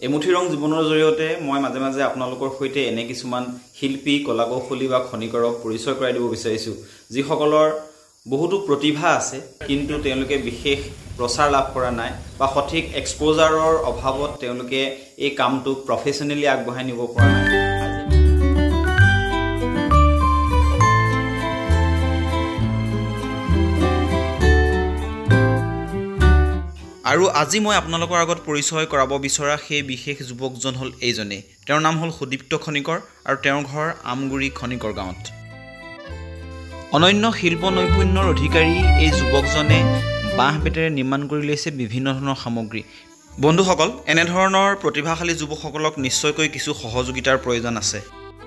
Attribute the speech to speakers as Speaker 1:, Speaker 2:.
Speaker 1: এমুঠি ৰং জীৱনৰ জৰিয়তে মই মাজে মাজে আপোনালোকৰ সৈতে এনে কিছুমান শিল্পী কলাকৌশলী বা খনিকৰক পৰিচয় কৰাই দিব বিচাৰিছোঁ যিসকলৰ বহুতো প্ৰতিভা আছে কিন্তু তেওঁলোকে বিশেষ প্ৰচাৰ লাভ কৰা নাই বা সঠিক এক্সপোজাৰৰ অভাৱত তেওঁলোকে এই কামটো প্ৰফেশনেলি আগবঢ়াই নিব পৰা নাই আৰু আজি মই আপোনালোকৰ আগত পৰিচয় কৰাব বিচৰা সেই বিশেষ যুৱকজন হ'ল এইজনেই তেওঁৰ নাম হ'ল সুদীপ্ত খনিকৰ আৰু তেওঁৰ ঘৰ আমগুৰি খনিকৰ গাঁৱত অনন্য শিল্প নৈপুণ্যৰ অধিকাৰী এই যুৱকজনে বাঁহ বেতেৰে নিৰ্মাণ কৰি লৈছে বিভিন্ন ধৰণৰ সামগ্ৰী বন্ধুসকল এনে ধৰণৰ প্ৰতিভাশালী যুৱকসকলক নিশ্চয়কৈ কিছু সহযোগিতাৰ প্ৰয়োজন আছে